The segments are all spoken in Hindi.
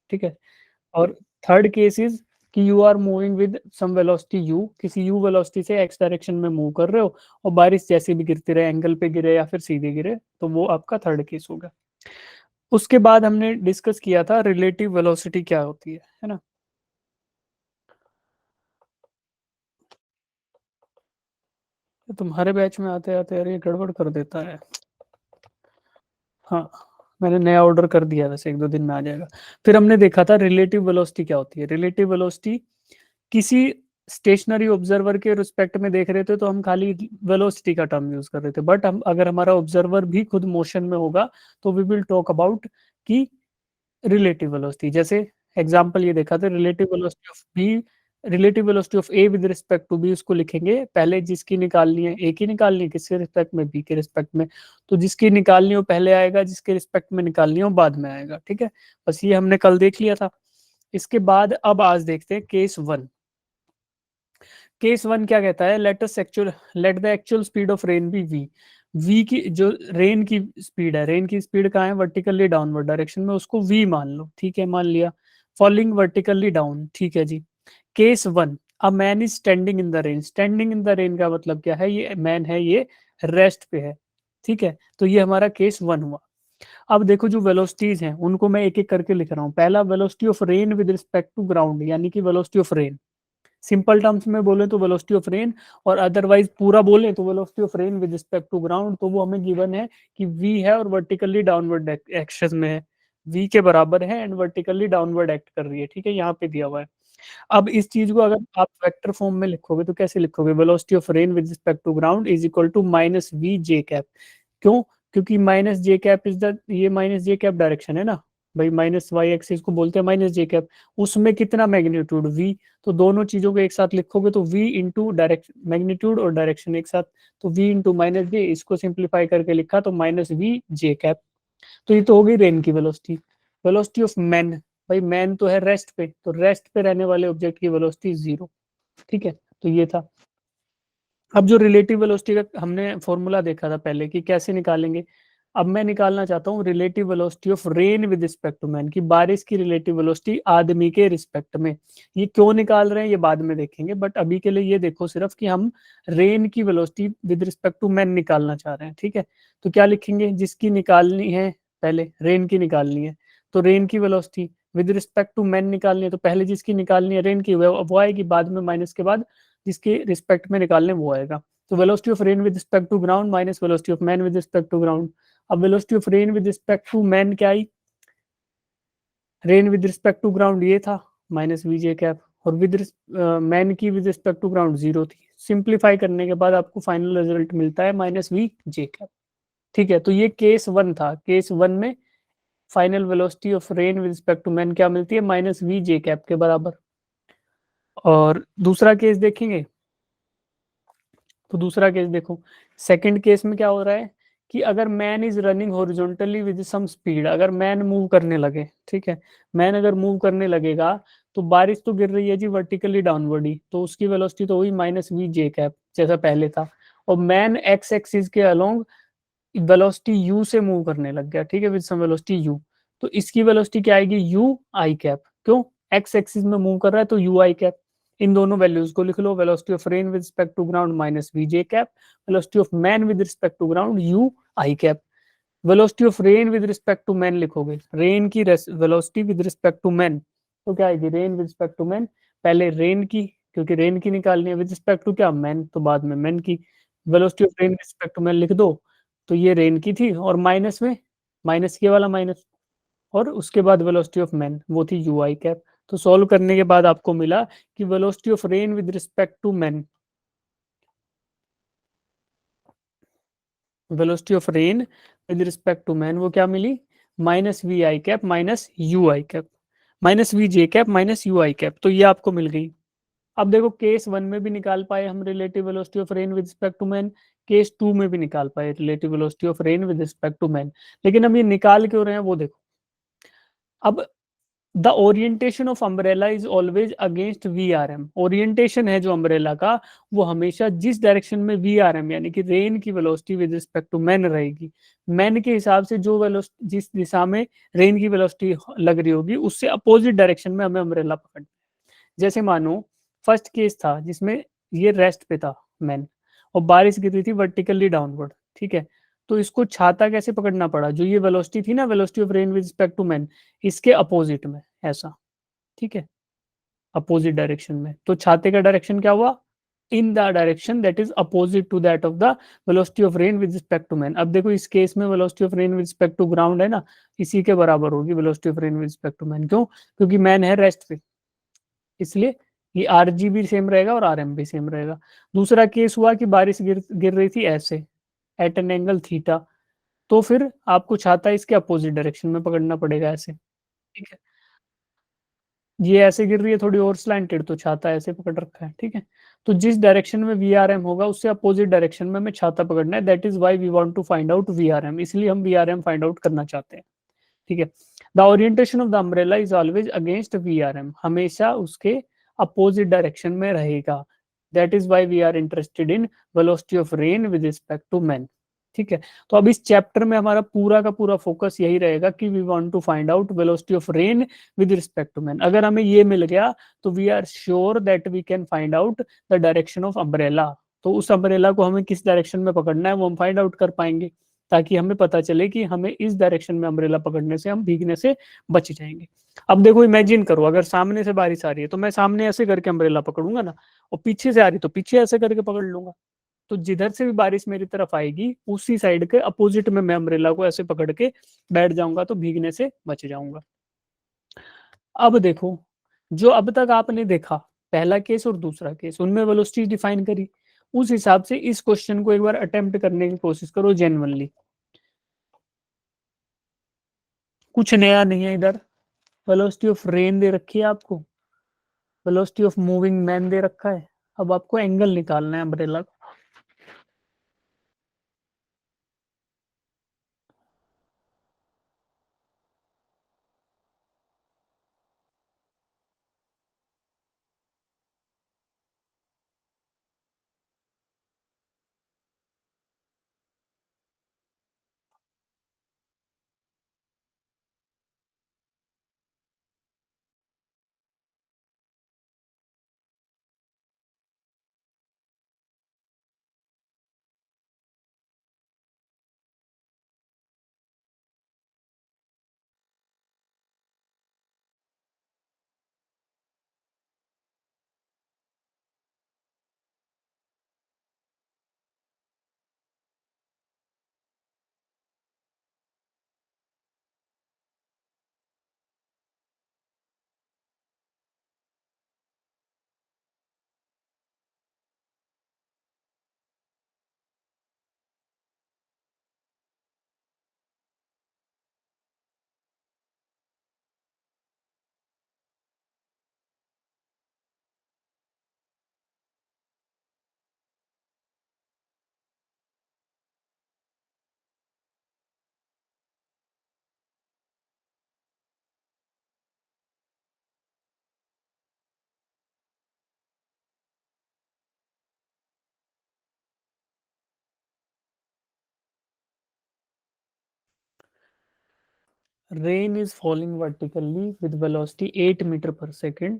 ठीक है। और थर्ड केस इज कि you are moving with some velocity u, किसी यू वेलोसिटी से एक्स डायरेक्शन में मूव कर रहे हो, और बारिश जैसे भी गिरती रहे, एंगल पे गिरे या फिर सीधे गिरे, तो वो आपका थर्ड केस होगा। उसके बाद हमने डिस्कस किया था रिलेटिव वेलोसिटी क्या होती है ना। तुम्हारे बैच में आते आते यार ये गड़बड़ कर देता है। हाँ, मैंने नया ऑर्डर कर दिया, वैसे एक दो दिन में आ जाएगा। फिर हमने देखा था रिलेटिव वेलोसिटी क्या होती है। रिलेटिव वेलोसिटी किसी स्टेशनरी ऑब्जर्वर के रिस्पेक्ट में देख रहे थे तो हम खाली वेलोसिटी का टर्म यूज कर रहे थे, बट हम अगर हमारा ऑब्जर्वर भी खुद मोशन में होगा तो वी विल टॉक अबाउट कि रिलेटिव वेलोसिटी। जैसे एग्जांपल ये देखा था, relative velocity of B, relative velocity of A with respect to B, उसको लिखेंगे पहले जिसकी निकालनी है ए की निकालनी है, किसके रिस्पेक्ट में, बी के रिस्पेक्ट में। तो जिसकी निकालनी हो पहले आएगा, जिसके रिस्पेक्ट में निकालनी हो बाद में आएगा, ठीक है। बस ये हमने कल देख लिया था। इसके बाद अब आज देखते हैं केस वन। केस वन क्या कहता है, let the actual speed of rain be v. V की जो रेन की स्पीड है, रेन की स्पीड कहाँ है, वर्टिकली डाउनवर्ड डायरेक्शन में, उसको वी मान लो, ठीक है, मान लिया। फॉलिंग वर्टिकली डाउन, ठीक है जी। Case one, a man is standing in the rain. Standing in the rain का मतलब क्या है, ये मैन है, ये रेस्ट पे है, ठीक है। तो ये हमारा केस वन हुआ। अब देखो जो वेलोसिटीज हैं उनको मैं एक एक करके लिख रहा हूँ। पहला velocity of rain with respect to ground, यानी कि velocity of rain, simple terms में बोले तो वेलोसिटी ऑफ रेन, और अदरवाइज पूरा बोले तो velocity of rain with respect to ground. तो वो हमें गिवन है कि v है और वर्टिकली डाउनवर्ड एक्शन में है, v के बराबर है एंड वर्टिकली डाउनवर्ड एक्ट कर रही है, ठीक है, यहाँ पे दिया हुआ है। अब इस चीज को अगर आप वेक्टर फॉर्म में लिखोगे तो कैसे लिखोगे, velocity of rain with respect to ground is equal to minus we J cap. क्यों, क्योंकि minus j cap is the, ये माइनस जे कैप डायरेक्शन है ना भाई, माइनस वाई एक्सिस को बोलते हैं माइनस जे कैप, उसमें कितना मैग्नीट्यूड v। तो दोनों चीजों को एक साथ लिखोगे तो v इंटू डायरेक्शन, मैग्नीट्यूड और डायरेक्शन एक साथ, तो v इंटू माइनस जे, इसको सिंप्लीफाई करके लिखा तो माइनस वी जे कैप। तो ये तो हो गई रेन की वेलोसिटी। वेलोसिटी ऑफ मैन, भाई मैन तो है रेस्ट पे, तो रेस्ट पे रहने वाले ऑब्जेक्ट की वेलोसिटी जीरो, ठीक है। तो ये था। अब जो रिलेटिव वेलोसिटी का हमने फॉर्मूला देखा था पहले कि कैसे निकालेंगे, अब मैं निकालना चाहता हूँ relative velocity of rain with respect to man, की बारिश की रिलेटिव वेलोसिटी आदमी के रिस्पेक्ट में। ये क्यों निकाल रहे हैं ये बाद में देखेंगे, बट अभी के लिए ये देखो सिर्फ कि हम रेन की velocity with respect to man निकालना चाह रहे हैं, ठीक है। तो क्या लिखेंगे, जिसकी निकालनी है, पहले रेन की निकालनी है तो रेन की velocity with respect to man निकालनी है, तो पहले जिसकी निकालनी है रेन की वो आएगी, बाद में माइनस के बाद जिसके रिस्पेक्ट में निकालने वो आएगा। तो velocity of rain with respect to ground minus velocity of man with respect to ground. अब velocity of rain with respect to man क्या आई, rain with respect to ground ये था माइनस वी जे कैप, और विद मैन की with respect to ground zero थी। सिंप्लीफाई करने के बाद आपको फाइनल रिजल्ट मिलता है माइनस वी जे कैप, ठीक है। तो ये केस वन था। केस वन में final velocity of rain with respect to man क्या मिलती है, माइनस वी जे कैप के बराबर। और दूसरा केस देखेंगे, तो दूसरा केस देखो, सेकंड केस में क्या हो रहा है कि अगर man is running horizontally with some speed, अगर मैन मूव करने लगे, ठीक है, मैन अगर मूव करने लगेगा तो बारिश तो गिर रही है जी वर्टिकली डाउनवर्ड ही, तो उसकी वेलोसिटी तो हुई माइनस वी जे कैप जैसा पहले था। और मैन एक्स एक्सिस के अलोंग वेलोसिटी यू से मूव करने लग गया, ठीक है, विद सम वेलोसिटी यू, तो इसकी वेलोसिटी क्या आएगी, यू आई कैप। क्यों, एक्स एक्सिस में मूव कर रहा है तो यू आई कैप। इन दोनों वैल्यूज को लिख लो, velocity of rain with respect to ground minus we J cap, velocity of man with respect to ground U I cap. Velocity of rain with respect to man लिखोगे, रेन की velocity with respect to man, तो क्या आएगी, rain with respect to man, पहले रेन की, क्योंकि रेन की निकालनी है, विद रिस्पेक्ट टू क्या, मैन, तो बाद में मैन की। Velocity of rain with respect to man लिख दो, तो ये रेन की थी, और माइनस में माइनस के वाला माइनस, और उसके बाद वेलोसिटी ऑफ मैन वो थी यू आई कैप। तो सॉल्व करने के बाद आपको मिला कि velocity of rain with respect to man, velocity of rain with respect to man वो क्या मिली, minus V I cap minus U I cap, minus we J cap minus U I cap, तो ये आपको मिल गई। अब देखो केस वन में भी निकाल पाए हम relative velocity of rain with respect to man, case two में भी निकाल पाए relative velocity of rain with respect to man, लेकिन हम ये निकाल क्यों रहे हैं वो देखो। अब the orientation of umbrella is always against we are m. Orientation है जो अम्ब्रेला का, वो हमेशा जिस डायरेक्शन में वी आर एम यानी कि रेन की velocity with respect to man रहेगी, मैन के हिसाब से जो वेलोसिटी जिस दिशा में रेन की वेलोसिटी लग रही होगी उससे अपोजिट डायरेक्शन में हमें अम्ब्रेला पकड़ना। जैसे मानो फर्स्ट केस था जिसमें ये रेस्ट पे था मैन, और बारिश गिर रही थी वर्टिकली डाउनवर्ड, ठीक है। तो इसको छाता कैसे पकड़ना पड़ा, जो ये वेलोसिटी थी ना, velocity of rain with respect to man, इसके अपोजिट में ऐसा, ठीक है, अपोजिट डायरेक्शन में। तो छाते का डायरेक्शन क्या हुआ, in the direction that is opposite to that of the velocity of rain with respect to man. अब देखो इस केस में velocity of rain with respect to ground है ना, इसी के बराबर होगी velocity of rain with respect to man. क्यों, क्योंकि मैन है रेस्ट पे, इसलिए ये आर जी भी सेम रहेगा और आर एम भी सेम रहेगा। दूसरा केस हुआ कि बारिश गिर रही थी ऐसे एट एन एंगल थीटा, तो फिर आपको छाता इसके अपोजिट डायरेक्शन में पकड़ना पड़ेगा ऐसे, ठीक है। ये ऐसे गिर रही है थोड़ी और स्लैंटेड, तो छाता ऐसे पकड़ रखा है, ठीक है। तो जिस डायरेक्शन में वी आर एम होगा उससे अपोजिट डायरेक्शन में हमें छाता पकड़ना है, that is why we want to find out V are M, इसलिए हम V are M find out करना चाहते हैं, ठीक है। The orientation of the umbrella is always against we are M, हमेशा उसके अपोजिट डायरेक्शन में रहेगा, that is why we are interested in velocity of rain with respect to man, ठीक है। तो अब इस चैप्टर में हमारा पूरा का पूरा फोकस यही रहेगा कि we want to find out velocity of rain with respect to man. अगर हमें ये मिल गया तो we are sure that we can find out the direction of umbrella. तो उस अम्ब्रेला को हमें किस डायरेक्शन में पकड़ना है वो हम फाइंड आउट कर पाएंगे, ताकि हमें पता चले कि हमें इस डायरेक्शन में अम्ब्रेला पकड़ने से हम भीगने से बच जाएंगे। अब देखो इमेजिन करो, अगर सामने से बारिश आ रही है तो मैं सामने ऐसे करके अम्ब्रेला पकड़ूंगा ना, और पीछे से आ रही तो पीछे ऐसे करके पकड़ लूंगा। तो जिधर से भी बारिश मेरी तरफ आएगी उसी साइड के अपोजिट में मैं अम्ब्रेला को ऐसे पकड़ के बैठ जाऊंगा, तो भीगने से बच जाऊंगा। अब देखो, जो अब तक आपने देखा पहला केस और दूसरा केस, उनमें वेलोसिटी डिफाइन करी, उस हिसाब से इस क्वेश्चन को एक बार अटेम्प्ट करने की कोशिश करो जेन्युइनली। कुछ नया नहीं है इधर, वेलोसिटी ऑफ रेन दे रखी है आपको, वेलोसिटी ऑफ मूविंग मैन दे रखा है, अब आपको एंगल निकालना है अम्ब्रेला का। Rain is falling vertically with velocity 8 metre per second,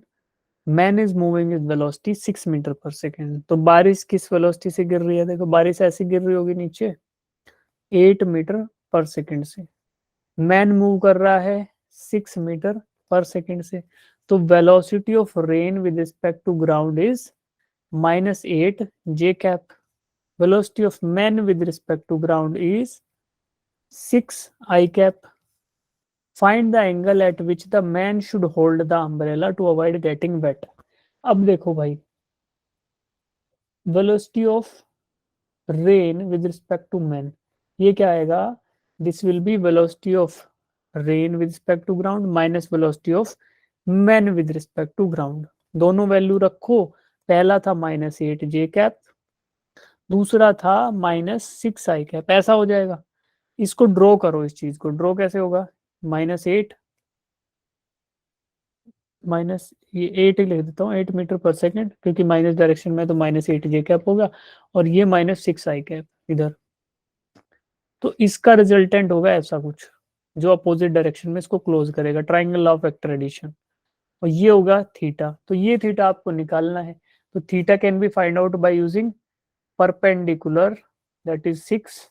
man is moving with velocity 6 metre per second. तो बारिश किस वेलोसिटी से गिर रही है, देखो बारिश ऐसी गिर रही होगी नीचे 8 मीटर पर सेकेंड से, मैन मूव कर रहा है 6 मीटर पर सेकेंड से। तो velocity of rain with respect to ground is -8 J cap, velocity of man with respect to ground is 6 I cap. Find the angle at which the man should hold the umbrella to avoid getting wet. अब देखो भाई, velocity of rain with respect to man, ये क्या आएगा, this will be velocity of rain with respect to ground minus velocity of man with respect to ground. दोनों वैल्यू रखो, पहला था -8 जे कैप, दूसरा था -6 आई कैप, ऐसा हो जाएगा। इसको ड्रॉ करो, इस चीज को ड्रॉ कैसे होगा, -8 माइनस ये 8 ही लिख देता हूँ, 8 मीटर पर सेकेंड, क्योंकि माइनस डायरेक्शन में तो -8 j कैप होगा, और ये -6 I कैप इधर। तो इसका रिजल्टेंट होगा ऐसा कुछ, जो अपोजिट डायरेक्शन में इसको क्लोज करेगा, ट्राइंगल ऑफ वेक्टर एडिशन। और ये होगा थीटा। तो ये थीटा आपको निकालना है। तो theta can be find out by using perpendicular, that is 6,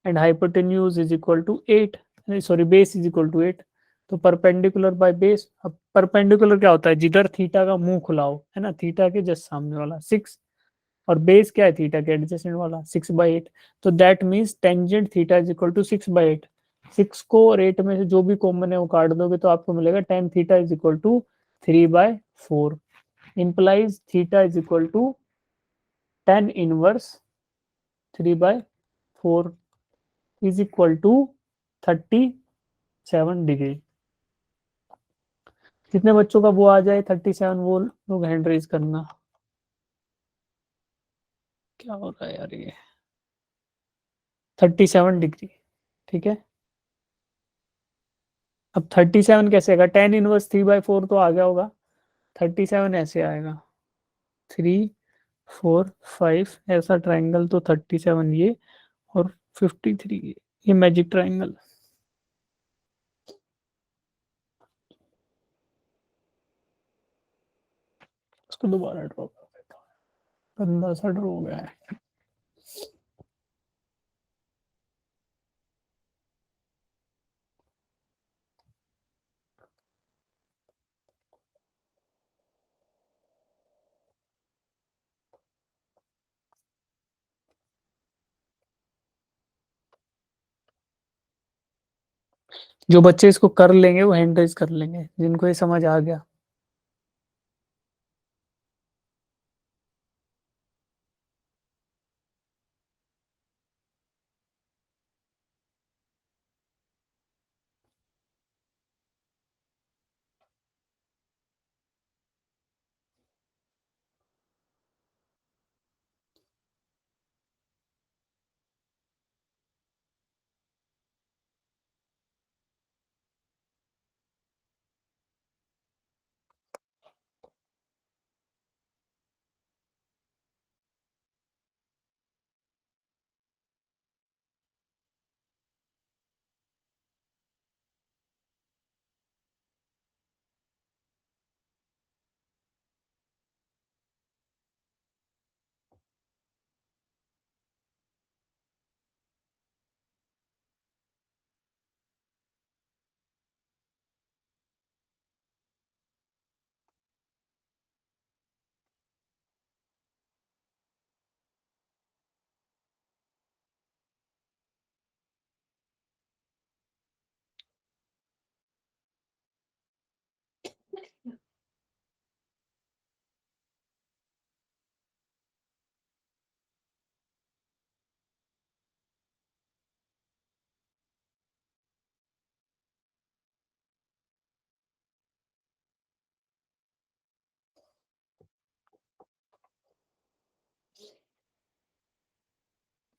and hypotenuse is equal to 8, sorry base is equal to 8। तो परपेंडिकुलर बाय बेस, अब परपेंडिकुलर क्या होता है, जिधर थीटा का मुंह खुला हो, है ना, थीटा के जस्ट सामने वाला 6, और बेस क्या है, थीटा के एडजेसेंट वाला 6/8। तो that means tangent theta is equal to 6/8। 6 को और 8 में से जो भी कॉमन है वो काट दोगे तो आपको मिलेगा tan theta is equal to 3/4, implies theta is equal to tan inverse 3/4 is equal to 37 degree. कितने बच्चों का वो आ जाए 37, वो लोग हैंड रेज करना। क्या हो रहा है यार ये, 37 डिग्री, ठीक है। अब 37 कैसे आएगा, टेन इनवर्स 3/4 तो आ गया होगा, 37 ऐसे आएगा, 3 4 5, ऐसा ट्राइंगल, तो 37 ये, और 53 ये मैजिक ट्राइंगल। उसको दोबारा ड्रॉ कर देता हूँ, गंदा सा ड्रॉ हो गया है। जो बच्चे इसको कर लेंगे वो हैंड रेज कर लेंगे, जिनको ये समझ आ गया।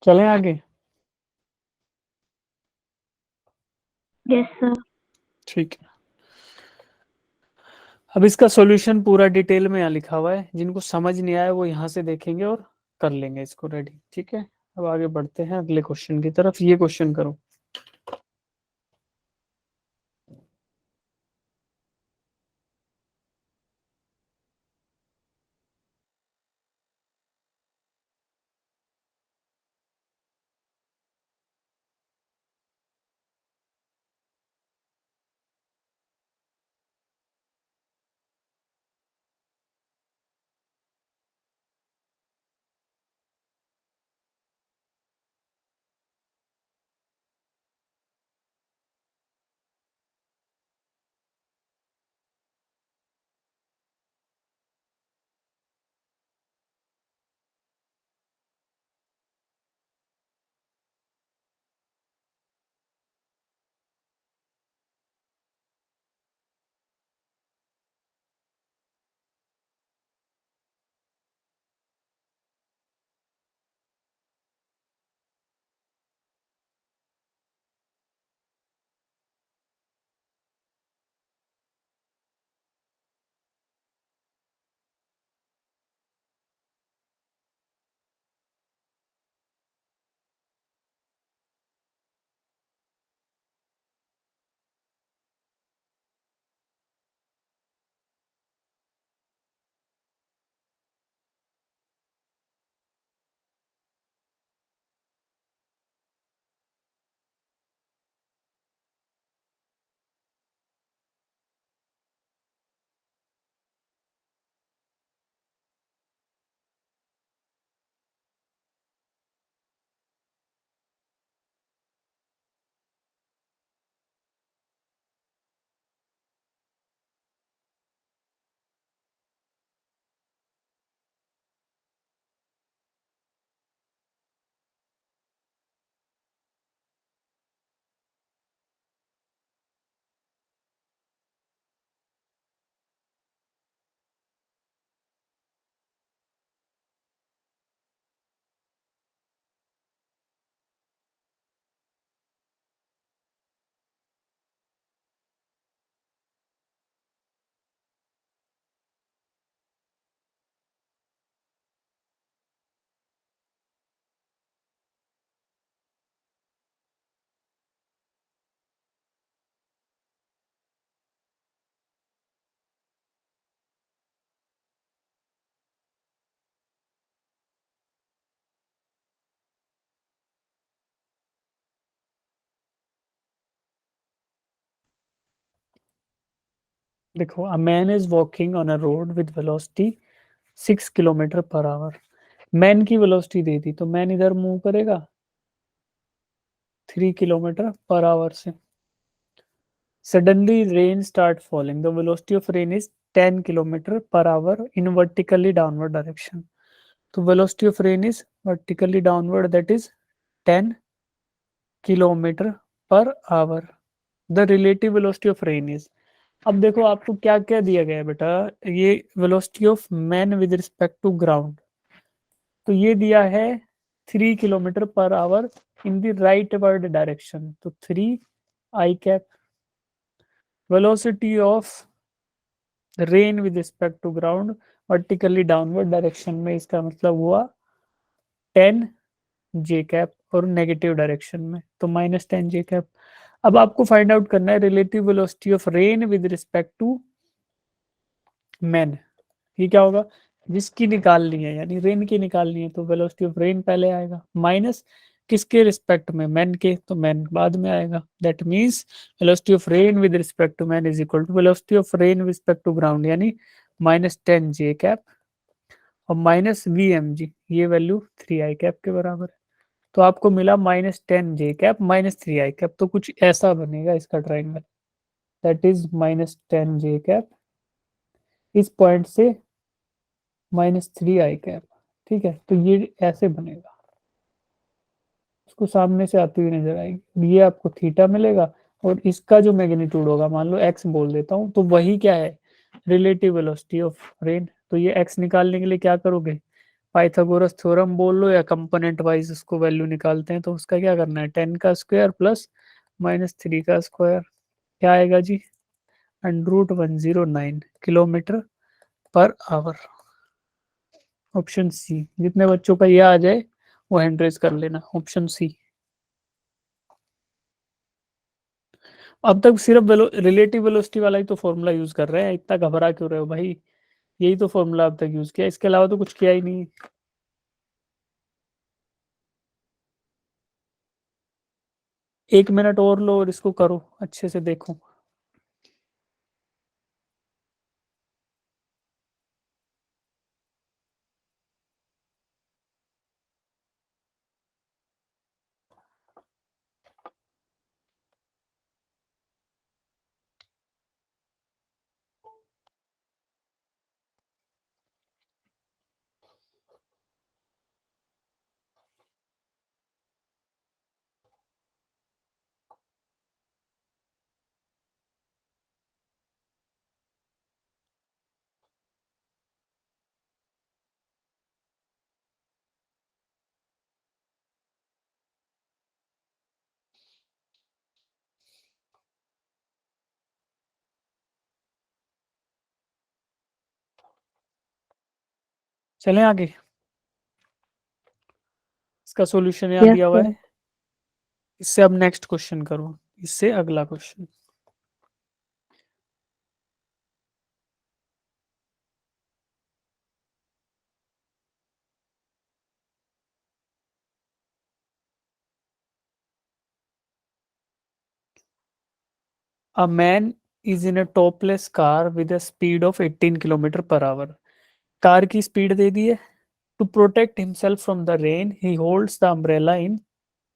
चलें आगे। Yes sir. ठीक है, अब इसका सॉल्यूशन पूरा डिटेल में यहाँ लिखा हुआ है, जिनको समझ नहीं आया वो यहाँ से देखेंगे और कर लेंगे इसको रेडी, ठीक है। अब आगे बढ़ते हैं अगले क्वेश्चन की तरफ। ये क्वेश्चन करो। देखो, अ man is walking on a road with velocity 6 kilometre per our. Man की वेलोसिटी दे दी, तो मैन इधर मूव करेगा 3 किलोमीटर पर आवर से। Suddenly, rain start falling. The velocity of rain is 10 kilometer per hour in vertically downward direction. So velocity of rain is vertically downward, that is 10 kilometre per our. The relative velocity of rain is. अब देखो आपको क्या क्या दिया गया है बेटा, ये velocity of man with respect to ground, तो ये दिया है 3 kilometre per hour in the rightward direction, तो 3 I cap. Velocity of rain with respect to ground vertically downward direction में, इसका मतलब हुआ 10 जे कैप, और नेगेटिव डायरेक्शन में तो -10 जे कैप। अब आपको फाइंड आउट करना है relative velocity of rain with respect to man. ये क्या होगा, जिसकी निकालनी है, यानी रेन की निकालनी है, तो वेलोसिटी ऑफ रेन पहले आएगा, माइनस किसके रिस्पेक्ट में, मैन के, तो मैन बाद में आएगा। That means velocity of rain with respect to man is equal to velocity of rain with respect to ground, यानी -10 जे कैप और माइनस वी एम जी, ये वैल्यू 3 आई कैप के बराबर है। तो आपको मिला -10 जे कैप -3 आई कैप, तो कुछ ऐसा बनेगा इसका triangle, that is -10 J cap, इस पॉइंट से -3 आई कैप। ठीक है, तो ये ऐसे बनेगा, इसको सामने से आती हुई नजर आएगी, ये आपको थीटा मिलेगा, और इसका जो मैग्नीट्यूड होगा, मान लो एक्स बोल देता हूँ, तो वही क्या है, रिलेटिव वेलोसिटी ऑफ रेन। तो ये एक्स निकालने के लिए क्या करोगे, पाइथागोरस थ्योरम बोल लो या कंपोनेंट वाइज उसको वैल्यू निकालते हैं, तो उसका क्या करना है, 10 का स्क्वायर प्लस -3 का स्क्वायर, क्या आएगा जी, √109 kilometre per hour. Option C, जितने बच्चों का ये आ जाए वो हैंड रेज कर लेना, ऑप्शन सी। अब तक सिर्फ रिलेटिव वेलोसिटी वाला ही तो फॉर्मूला यूज कर रहे हैं, इतना घबरा क्यों रहे हो भाई, यही तो फॉर्मूला अब तक यूज किया, इसके अलावा तो कुछ किया ही नहीं। 1 मिनट और लो और इसको करो अच्छे से, देखो। चलें आगे, इसका सॉल्यूशन यहाँ Yes, दिया हुआ sir. है। इससे अब नेक्स्ट क्वेश्चन करो, इससे अगला question. A man is in a topless car with a speed of 18 kilometre per hour. Car की स्पीड दे दी है। To protect himself from the rain he holds the umbrella in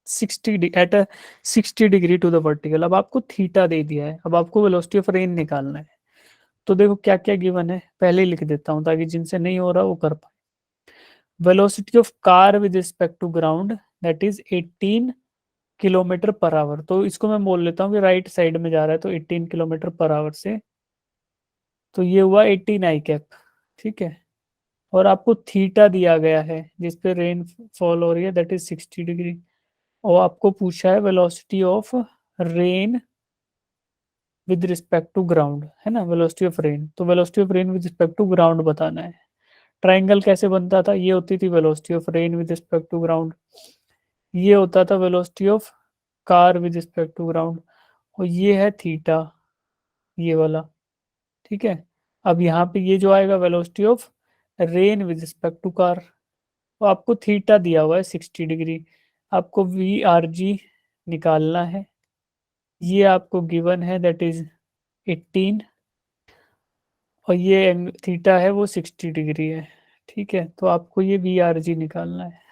60 at a 60 degree to the vertical. अब आपको थीटा दे दिया है, अब आपको वेलोसिटी ऑफ रेन निकालना है। तो देखो क्या क्या गिवन है, पहले ही लिख देता हूँ ताकि जिनसे नहीं हो रहा वो कर पाए। Velocity of car with respect to ground that is 18 kilometre per hour, तो इसको मैं बोल लेता हूँ कि राइट साइड में जा रहा है, तो 18 किलोमीटर पर आवर से, तो ये हुआ 18 आई कैप। ठीक है, और आपको थीटा दिया गया है जिस पे रेन फॉल हो रही है, दैट इज 60 डिग्री, और आपको पूछा है velocity of rain with respect to ground, है ना, वेलोसिटी ऑफ रेन, तो velocity of rain with respect to ground बताना है। ट्राइंगल कैसे बनता था, ये होती थी velocity of rain with respect to ground, ये होता था velocity of car with respect to ground, और ये है थीटा, ये वाला। ठीक है, अब यहाँ पे ये जो आएगा velocity of rain with respect to car, तो आपको थीटा दिया हुआ है 60 डिग्री, आपको वी आर जी निकालना है, ये आपको गिवन है दैट इज 18, और ये थीटा है वो 60 डिग्री है। ठीक है, तो आपको ये वी आर जी निकालना है।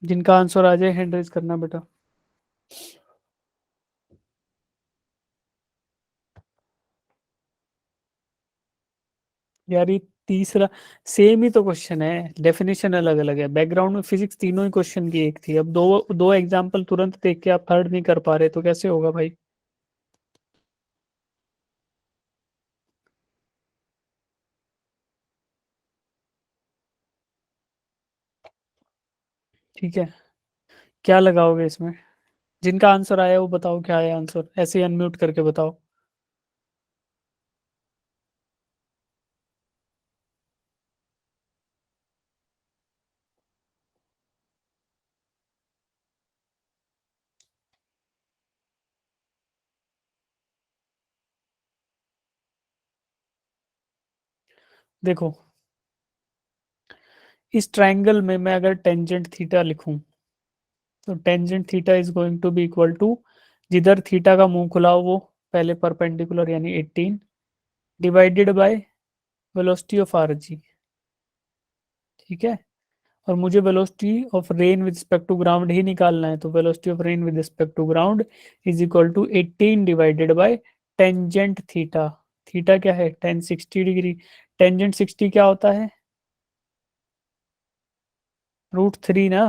जिनका आंसर आ जाए हैंड रेज करना बेटा। यार ये तीसरा सेम ही तो क्वेश्चन है, डेफिनेशन अलग अलग है, बैकग्राउंड में फिजिक्स तीनों ही क्वेश्चन की एक थी। अब दो दो एग्जांपल तुरंत देख के आप थर्ड नहीं कर पा रहे तो कैसे होगा भाई। ठीक है, क्या लगाओगे इसमें? जिनका आंसर आया वो बताओ क्या है आंसर, ऐसे ही अनम्यूट करके बताओ। देखो, इस ट्रायंगल में मैं अगर टेंजेंट थीटा लिखूं तो tangent theta is going to be equal to, जिधर थीटा का मुंह खुला हो वो पहले परपेंडिकुलर यानी 18 divided by velocity of R G. ठीक है, और मुझे velocity of rain with respect to ground ही निकालना है, तो velocity of rain with respect to ground is equal to 18 divided by tangent theta. Theta क्या है? Ten 60 degree. टेंजेंट 60 क्या होता है? √3 ना,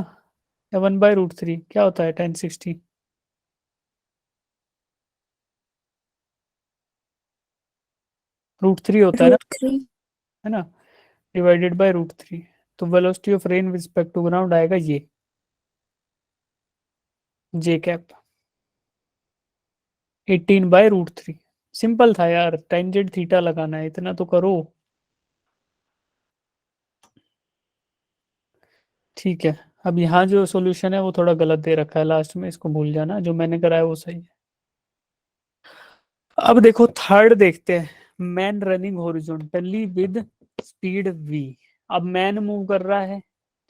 या 1/√3 क्या होता है टेन 60? √3 होता है ना, √3। है ना, डिवाइडेड बाय √3। तो velocity of rain with respect to ground आएगा ये जे कैप 18/√3। सिंपल था यार, टेंजेंट थीटा लगाना है, इतना तो करो। ठीक है, अब यहाँ जो सॉल्यूशन है वो थोड़ा गलत दे रखा है लास्ट में, इसको भूल जाना, जो मैंने कराया वो सही है। अब देखो थर्ड देखते हैं, man running horizontally with speed v। अब मैन मूव कर रहा है,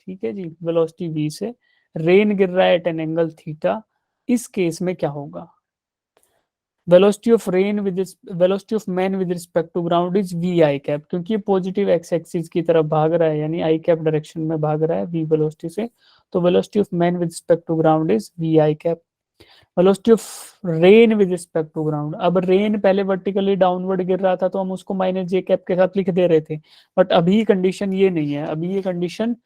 ठीक है जी, वेलोसिटी v से, रेन गिर रहा है एट एन एंगल थीटा। इस केस में क्या होगा? Velocity of rain with velocity of man with respect to ground is V I cap, क्योंकि ये पॉजिटिव एक्स एक्सिस की तरफ भाग रहा है, यानी आई कैप डायरेक्शन में भाग रहा है v वेलोसिटी से। तो velocity of man with respect to ground is V I cap. Velocity of rain with respect to ground, अब रेन पहले वर्टिकली डाउनवर्ड गिर रहा था तो हम उसको माइनस जे कैप के साथ लिख दे रहे थे, बट अभी कंडीशन ये नहीं है, अभी ये कंडीशन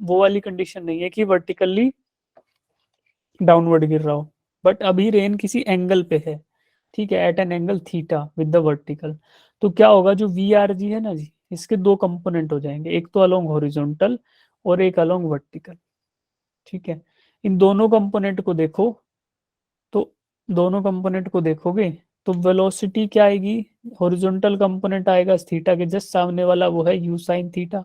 वो वाली कंडीशन नहीं है कि वर्टिकली डाउनवर्ड गिर रहा हो, बट अभी रेन किसी एंगल पे है, ठीक है, at an angle theta with the vertical. तो क्या होगा, जो वी आर जी है ना जी, इसके दो कंपोनेंट हो जाएंगे, एक तो अलोंग हॉरिजॉन्टल और एक अलोंग वर्टिकल। ठीक है, इन दोनों कंपोनेंट को देखो, तो दोनों कंपोनेंट को देखोगे तो वेलोसिटी क्या आएगी? हॉरिजॉन्टल कंपोनेंट आएगा थीटा के जस्ट सामने वाला, वो है यू साइन थीटा।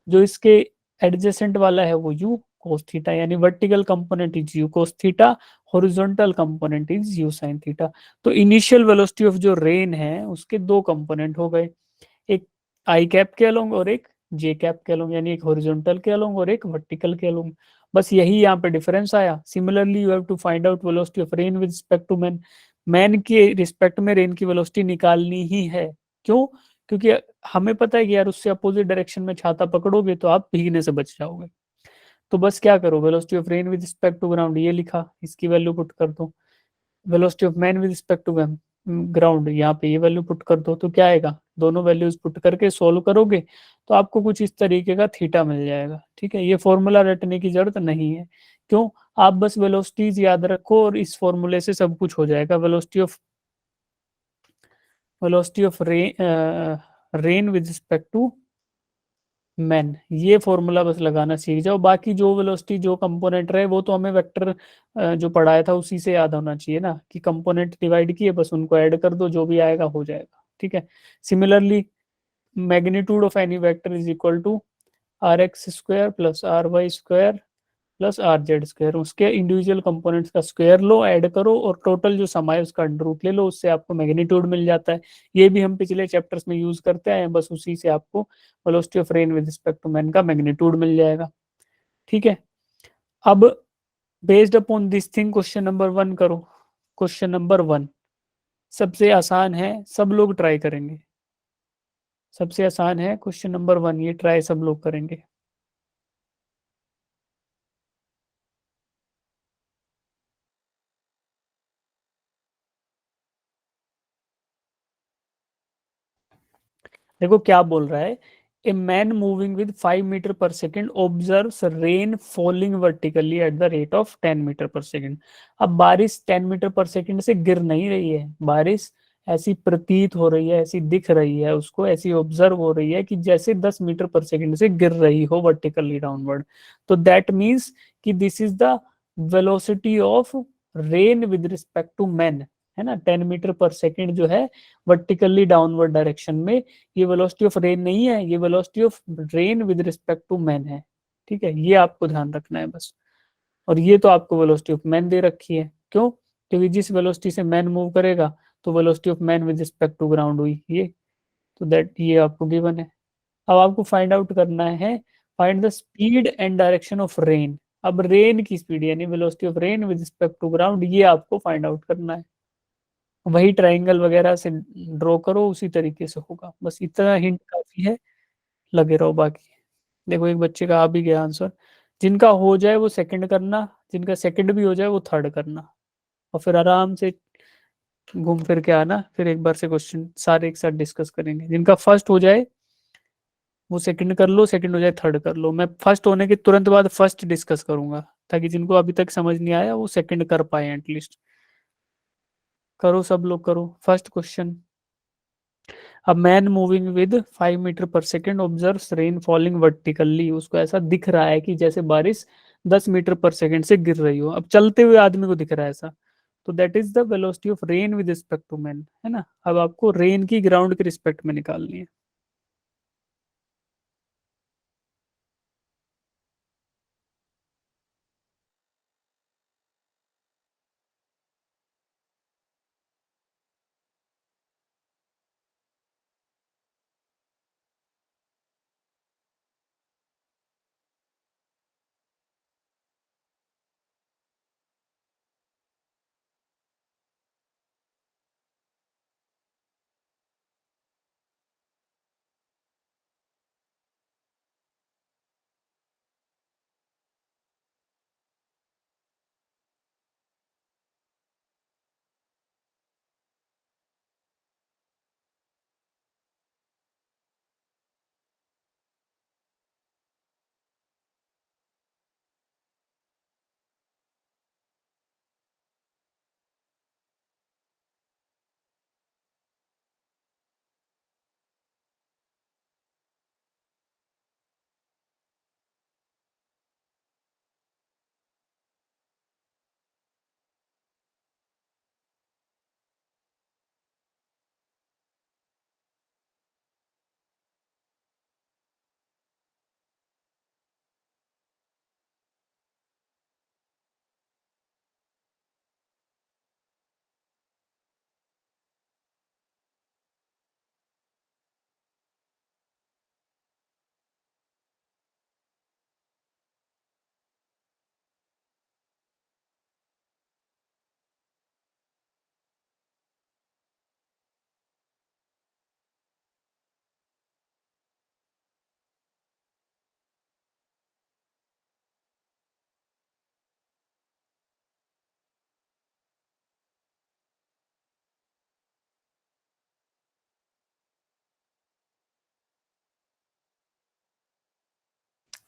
जो इसके एडजेसेंट वाला है वो यू कोस थीटा, यानी vertical component is you cos theta, horizontal component is you sine theta. तो इनिशियल वेलोसिटी ऑफ जो रेन है उसके दो कंपोनेंट हो गए, एक आई कैप के अलोंग और एक जे कैप के अलोंग, यानी एक हॉरिजॉन्टल के अलोंग और एक वर्टिकल के अलोंग। बस यही यहाँ पे डिफरेंस आया। Similarly you have to find out velocity of rain with respect to man. Man के रिस्पेक्ट में रेन की वेलोसिटी निकालनी ही है। क्यों? क्योंकि हमें पता है कि यार उससे अपोजिट डायरेक्शन में छाता पकड़ोगे तो आप भीगने से बच जाओगे। तो बस क्या करो, velocity of rain with respect to ground ये लिखा, इसकी वैल्यू पुट कर दो। Velocity of man with respect to ground, यहाँ पे ये वैल्यू पुट कर दो, तो क्या आएगा, दोनों वैल्यूज पुट करके सोल्व करोगे तो आपको कुछ इस तरीके का थीटा मिल जाएगा। ठीक है, ये फॉर्मूला रटने की जरूरत नहीं है। क्यों? आप बस वेलोसिटीज याद रखो और इस फॉर्मूले से सब कुछ हो जाएगा। Velocity of rain with respect to man, ये फॉर्मूला बस लगाना सीख जाओ। बाकी जो वेलोसिटी जो कंपोनेंट रहे वो तो हमें वेक्टर जो पढ़ाया था उसी से याद होना चाहिए ना, कि कंपोनेंट डिवाइड किए बस उनको ऐड कर दो, जो भी आएगा हो जाएगा। ठीक है। Similarly magnitude of any vector is equal to R X square plus R Y square plus R Z square. उसके इंडिविजुअल कंपोनेंट्स का स्क्वायर लो, ऐड करो और टोटल जो सम है उसका अंडर रूट ले लो, उससे आपको मैग्नीट्यूड मिल जाता है। ये भी हम पिछले चैप्टर्स में यूज करते हैं, बस उसी से आपको velocity of rain with respect to man का मैग्नीट्यूड मिल जाएगा। ठीक है। अब based upon this thing question number 1 करो। क्वेश्चन नंबर 1 सबसे आसान है, सब लोग ट्राई करेंगे। सबसे आसान है क्वेश्चन नंबर 1, ये ट्राई सब लोग करेंगे। देखो क्या बोल रहा है, a man moving with 5 metre per second observes rain falling vertically at the rate of 10 metre per second. अब बारिश 10 मीटर पर सेकेंड से गिर नहीं रही है, बारिश ऐसी प्रतीत हो रही है, ऐसी दिख रही है उसको, ऐसी ऑब्जर्व हो रही है कि जैसे 10 मीटर पर सेकेंड से गिर रही हो वर्टिकली डाउनवर्ड। तो दैट मीन्स कि this is the velocity of rain with respect to man, है ना। 10 मीटर पर सेकेंड जो है वर्टिकली डाउनवर्ड डायरेक्शन में, ये वेलोसिटी ऑफ रेन नहीं है, ये velocity of rain with respect to man है। ठीक है, ये आपको ध्यान रखना है बस। और ये तो आपको वेलोसिटी ऑफ मैन दे रखी है। क्यों? क्योंकि जिस वेलोसिटी से मैन मूव करेगा तो velocity of man with respect to ground हुई ये। तो दैट ये आपको गिवन है। अब आपको फाइंड आउट करना है, find the speed and direction of rain. अब रेन की स्पीड यानी velocity of rain with respect to ground, ये आपको फाइंड आउट करना है। वही ट्राइंगल वगैरह से ड्रॉ करो, उसी तरीके से होगा। बस इतना हिंट काफी है, लगे रहो बाकी। देखो एक बच्चे का आ भी गया आंसर। जिनका हो जाए वो सेकंड करना, जिनका सेकंड भी हो जाए वो थर्ड करना, और फिर आराम से घूम फिर के आना, फिर एक बार से क्वेश्चन सारे एक साथ डिस्कस करेंगे। जिनका फर्स्ट हो जाए वो सेकंड कर लो, सेकंड हो जाए थर्ड कर लो। मैं फर्स्ट होने के तुरंत बाद फर्स्ट डिस्कस करूंगा, ताकि जिनको अभी तक समझ नहीं आया वो सेकंड कर पाए एटलीस्ट। करो सब लोग, करो first question. A man moving with 5 metre per second observe rain falling vertically, उसको ऐसा दिख रहा है कि जैसे बारिश 10 मीटर पर सेकेंड से गिर रही हो। अब चलते हुए आदमी को दिख रहा है ऐसा, तो that is the velocity of rain with respect to man, है ना। अब आपको रेन की ग्राउंड के रिस्पेक्ट में निकालनी है।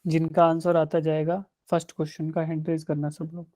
जिनका आंसर आता जाएगा फर्स्ट क्वेश्चन का हैंड रेज करना सब लोग।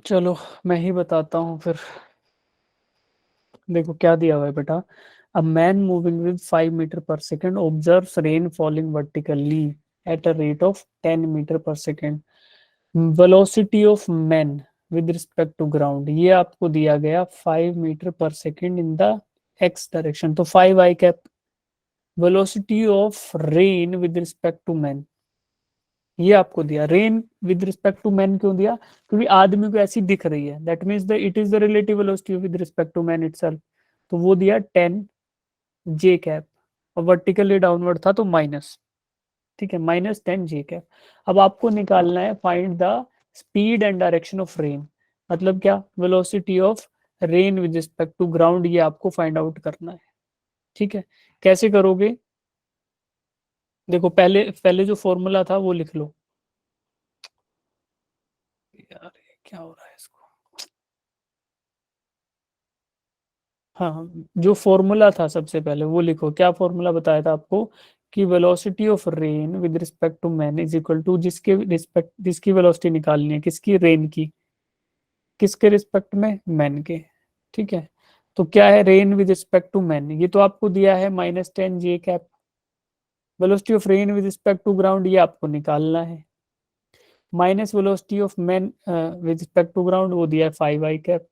चलो मैं ही बताता हूँ फिर। देखो क्या दिया हुआ है बेटा। A man moving with 5 metre per second observes rain falling vertically at a rate of 10 metre per second. Velocity of man with respect to ground, ये आपको दिया गया 5 metre per second in the X direction, तो 5 i cap. Velocity of rain with respect to man, ये आपको दिया। Rain with respect to man क्यों दिया? क्योंकि आदमी को ऐसी दिख रही है, that means the it is the relative velocity with respect to man itself. तो वो दिया 10 j कैप, और वर्टिकली डाउनवर्ड था तो माइनस। ठीक है, -10 j कैप। अब आपको निकालना है find the speed and direction of rain, मतलब क्या, velocity of rain with respect to ground, ये आपको फाइंड आउट करना है। ठीक है, कैसे करोगे? देखो पहले पहले जो फॉर्मूला था वो लिख लो। यार ये क्या हो रहा है इसको। हाँ, जो फॉर्मूला था सबसे पहले वो लिखो। क्या फॉर्मूला बताया था आपको? कि velocity of rain with respect to man is equal to, जिसके रिस्पेक्ट, जिसकी वेलोसिटी निकालनी है, किसकी? रेन की। किसके रिस्पेक्ट में? मैन के। ठीक है, तो क्या है rain with respect to man? ये तो आपको दिया है -10 j cap. Velocity of rain with respect to ground, ये आपको निकालना है। Minus velocity of man with respect to ground, वो दिया है 5 i कैप।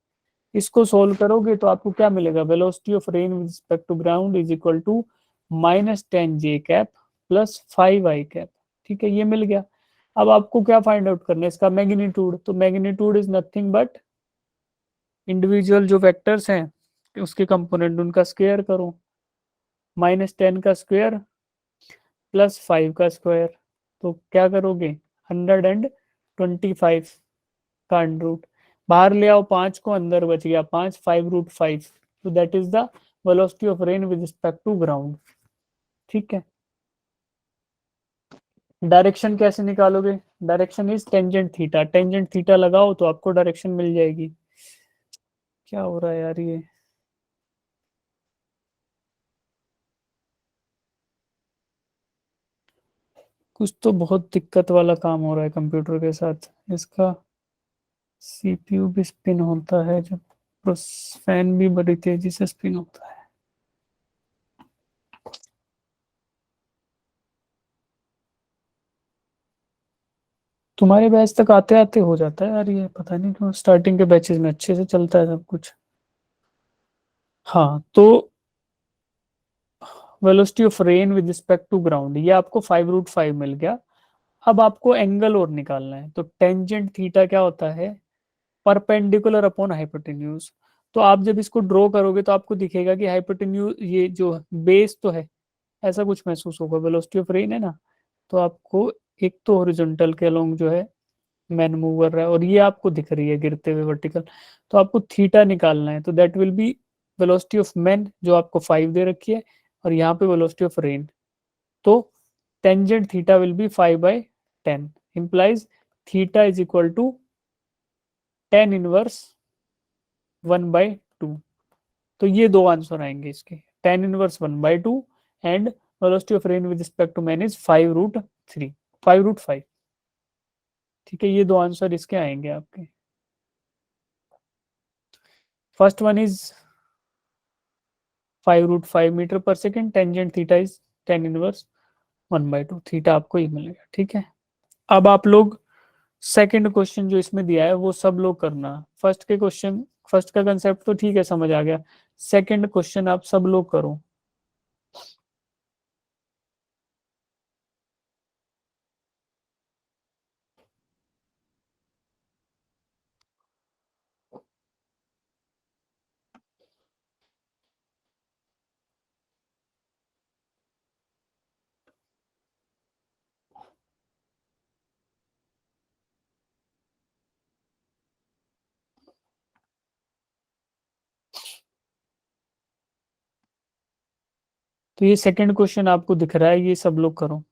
इसको सोल्व करोगे तो आपको क्या मिलेगा? Velocity of rain with respect to ground is equal to -10 j cap plus 5 i cap. ठीक है, ये मिल गया। अब आपको क्या फाइंड आउट करना है? इसका मैग्नीट्यूड। तो magnitude is nothing but individual जो वेक्टर्स हैं उसके कंपोनेंट, उनका स्क्वायर करो। -10 का स्क्वायर प्लस 5 का स्क्वायर, तो क्या करोगे? 125 का अंडर रूट। बाहर ले आओ 5 को, अंदर बच गया 5, 5√5। तो that is the velocity of rain with respect to ground. ठीक है, डायरेक्शन कैसे निकालोगे? Direction is tangent theta. Tangent theta लगाओ तो आपको डायरेक्शन मिल जाएगी। क्या हो रहा है यार ये। कुछ तो बहुत दिक्कत वाला काम हो रहा है कंप्यूटर के साथ। इसका सीपीयू भी स्पिन होता है जब, फैन भी बड़ी तेजी से स्पिन होता है। तुम्हारे बैच तक आते आते हो जाता है यार ये, पता नहीं क्यों। स्टार्टिंग के बैचेस में अच्छे से चलता है सब कुछ। हाँ तो velocity of rain with respect to ground, ये आपको 5√5 मिल गया। अब आपको एंगल और निकालना है, तो टेंजेंट थीटा क्या होता है, परपेंडिकुलर अपॉन हाइपोटेन्यूज। तो आप जब इसको ड्रॉ करोगे तो आपको दिखेगा कि हाइपोटेन्यूज ये जो बेस तो है, ऐसा कुछ महसूस होगा, वेलोसिटी ऑफ रेन है ना, तो आपको एक तो हॉरिजॉन्टल के अलोंग जो है मैन मूव कर रहा है, और ये आपको दिख रही है गिरते हुए वर्टिकल, तो आपको थीटा निकालना है, तो that will be velocity of man जो आपको 5 दे रखी है, और यहाँ पे वेलोसिटी ऑफ रेन, तो tangent theta will be 5/10 implies theta is equal to tan inverse 1/2। तो ये दो आंसर आएंगे इसके, tan inverse 1/2 and velocity of rain with respect to man is 5√3 5√5। ठीक है, ये दो आंसर इसके आएंगे आपके। First one is 5√5 metre per second, tangent theta is tan inverse 1/2, theta आपको ये मिलेगा। ठीक है, अब आप लोग सेकंड क्वेश्चन जो इसमें दिया है वो सब लोग करना। फर्स्ट का कंसेप्ट तो ठीक है, समझ आ गया। सेकंड क्वेश्चन आप सब लोग करो। तो ये सेकंड क्वेश्चन आपको दिख रहा है, ये सब लोग करो।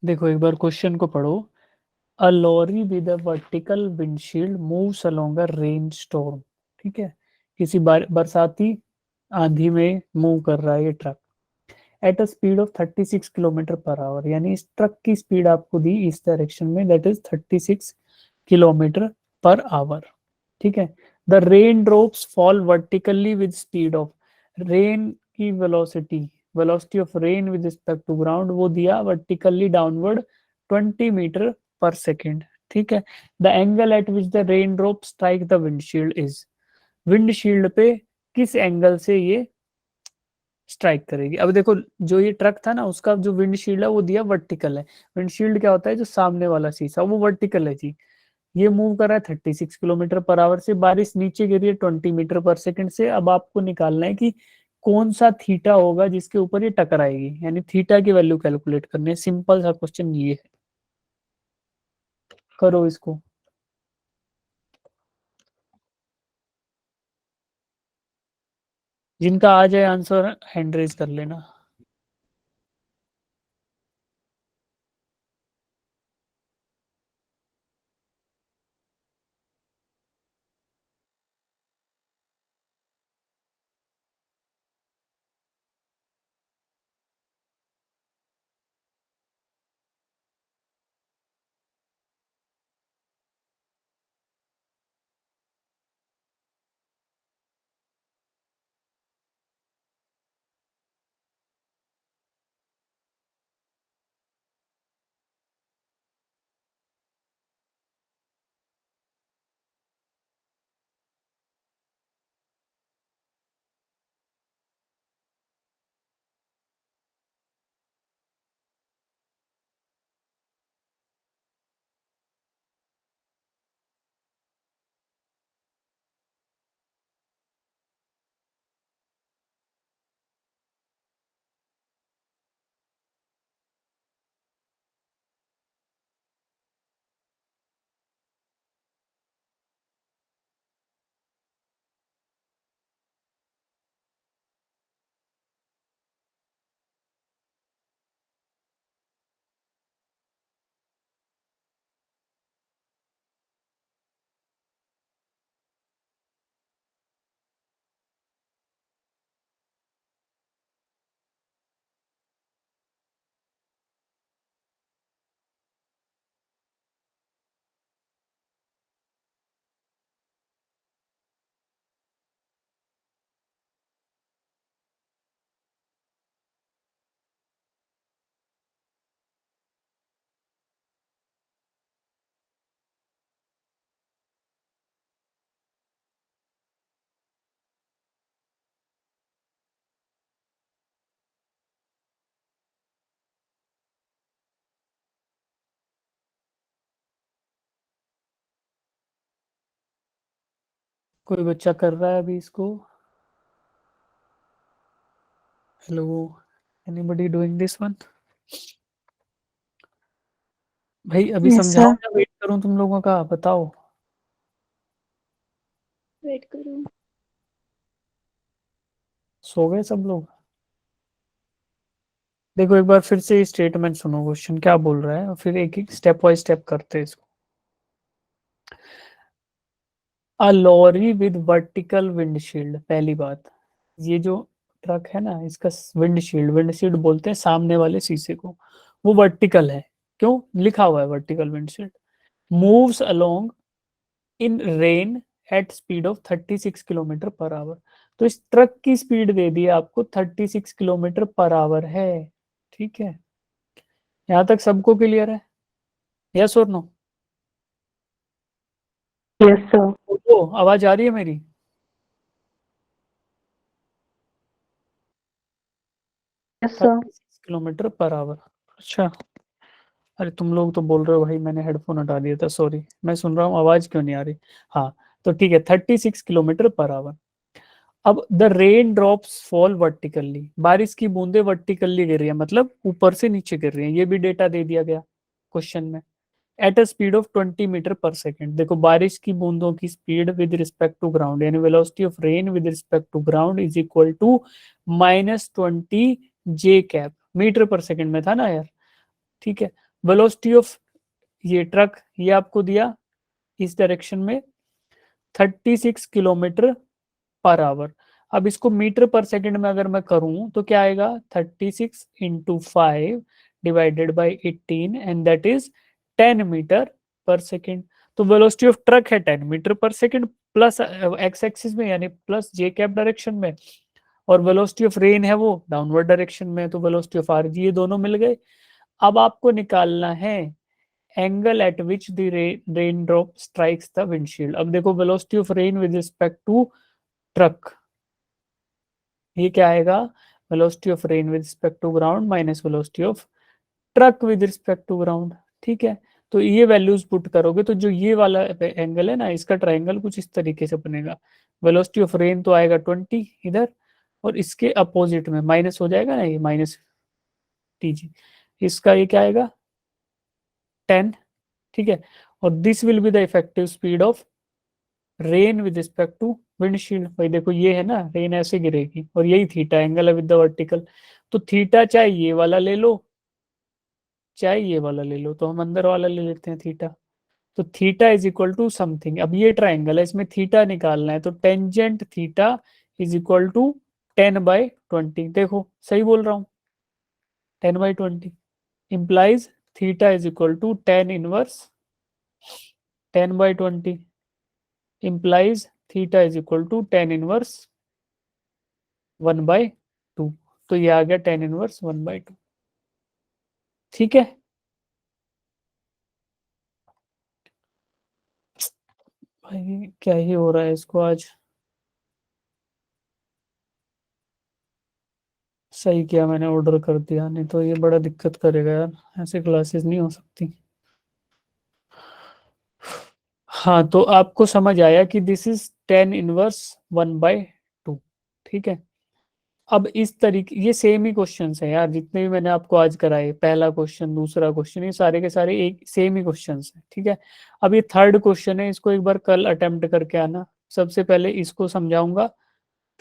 देखो एक बार क्वेश्चन को पढ़ो। A lorry with a vertical windshield moves along a rainstorm. ठीक है, किसी बरसाती आंधी में मूव कर रहा है ये truck eight a speed of 36 kilometre per our, यानी इस ट्रक की स्पीड आपको दी इस डायरेक्शन में, that is 36 kilometre per hour. ठीक है, the raindrops fall vertically with speed of, rain की velocity of rain with respect to ground वो दिया vertically downward 20 metre per second. ठीक है, the angle at which the rain drop strike the windshield is, windshield पे किस एंगल से ये स्ट्राइक करेगी। अब देखो जो ये ट्रक था ना, उसका जो विंडशील्ड है वो दिया वर्टिकल है। विंडशील्ड क्या होता है, जो सामने वाला शीशा, वो वर्टिकल है जी। ये मूव कर रहा है 36 किलोमीटर पर आवर से, बारिश नीचे गिरी है 20 मीटर पर सेकंड से। अब आपको निकालना है कि कौन सा थीटा होगा जिसके ऊपर ये टकराएगी, यानी थीटा की वैल्यू कैलकुलेट करनी है। सिंपल सा क्वेश्चन ये है, करो इसको। जिनका आ जाए आंसर हैंड रेज कर लेना। कोई बच्चा कर रहा है अभी इसको? Hello, anybody doing this one? भाई अभी Yes, समझाओ sir. या वेट करूं तुम लोगों का, बताओ। वेट करो। सो गए सब लोग? देखो एक बार फिर से स्टेटमेंट सुनो, क्वेश्चन क्या बोल रहा है, और फिर एक एक स्टेप बाय स्टेप करते हैं इसको। अ लॉरी विद वर्टिकल विंडशील्ड, पहली बात, ये जो ट्रक है ना, इसका विंडशील्ड, विंडशील्ड बोलते हैं सामने वाले शीशे को, वो वर्टिकल है। क्यों लिखा हुआ है vertical windshield? Moves along in rain at speed of 36 kilometre per hour. तो इस ट्रक की स्पीड दे दी है आपको 36 किलोमीटर पर आवर है। ठीक है, यहां तक सबको क्लियर है? यस और नो? Yes, sir. बोलो, आवाज आ रही है मेरी? Yes, sir. 36 kilometre per our. अच्छा, अरे तुम लोग तो बोल रहे हो भाई मैंने हेडफोन हटा दिया था, सॉरी, मैं सुन रहा हूँ, आवाज क्यों नहीं आ रही? हाँ, तो ठीक है, 36 किलोमीटर पर आवर। अब the raindrops fall vertically, बारिश की बूंदे वर्टिकली गिर रही है, मतलब ऊपर से नीचे गिर रही है, ये भी डेटा दे दिया गया क्वेश्चन में। At a speed of 20 metre per second, देखो बारिश की बूंदों की speed with respect to ground, यानी velocity of rain with respect to ground is equal to -20 J cap, metre per second में था ना यार। ठीक है, वेलोसिटी ऑफ ये ट्रक, ये आपको दिया इस डायरेक्शन में 36 किलोमीटर पर आवर। अब इसको मीटर पर सेकंड में अगर मैं करूं तो क्या आएगा, 36 into 5 divided by 18, and that is 10 metre per second. तो वेलोसिटी ऑफ ट्रक है 10 metre per second plus x axis में, यानी प्लस जे कैप डायरेक्शन में, और वेलोसिटी ऑफ रेन है वो डाउनवर्ड डायरेक्शन में, तो वेलोसिटी ऑफ आर जी, ये दोनों मिल गए। अब आपको निकालना है angle at which the rain drop strikes the windshield. अब देखो velocity of rain with respect to truck, ये क्या आएगा, velocity of rain with respect to ground minus velocity of truck with respect to ground. ठीक है, तो ये वैल्यूज पुट करोगे तो जो ये वाला एंगल है ना, इसका ट्रायंगल कुछ इस तरीके से बनेगा। वेलोसिटी ऑफ रेन तो आएगा 20 इधर, और इसके अपोजिट में माइनस हो जाएगा ना, ये माइनस टीजी, इसका ये क्या आएगा 10, ठीक है। और this will be the effective speed of rain with respect to windshield. भाई देखो ये है ना, रेन ऐसे गिरेगी और यही थीटा एंगल है विद द वर्टिकल, तो थीटा चाहे ये वाला ले लो चाहे ये वाला ले लो, तो हम अंदर वाला ले लेते हैं थीटा। तो theta is equal to something, अब ये ट्राइंगल है इसमें थीटा निकालना है, तो tangent theta is equal to 10/20। देखो सही बोल रहा हूँ, 10/20 implies theta is equal to tan inverse 10/20 implies theta is equal to tan inverse 1/2। तो ये आ गया tan inverse 1/2, ठीक है। भाई क्या ही हो रहा है इसको आज, सही किया मैंने ऑर्डर कर दिया, नहीं तो ये बड़ा दिक्कत करेगा यार, ऐसे क्लासेस नहीं हो सकती। हाँ तो आपको समझ आया कि दिस इज tan इनवर्स 1/2, ठीक है। अब इस तरीके, ये सेम ही क्वेश्चंस है यार, जितने भी मैंने आपको आज कराए, पहला क्वेश्चन दूसरा क्वेश्चन, ये सारे के सारे एक सेम ही क्वेश्चंस हैं, ठीक है। अब ये थर्ड क्वेश्चन है, इसको एक बार कल अटेम्प्ट करके आना। सबसे पहले इसको समझाऊंगा,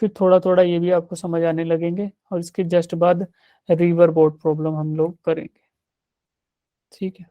फिर थोड़ा थोड़ा ये भी आपको समझ आने लगेंगे, और इसके जस्ट बाद रिवर बोर्ड प्रॉब्लम हम लोग करेंगे, ठीक है।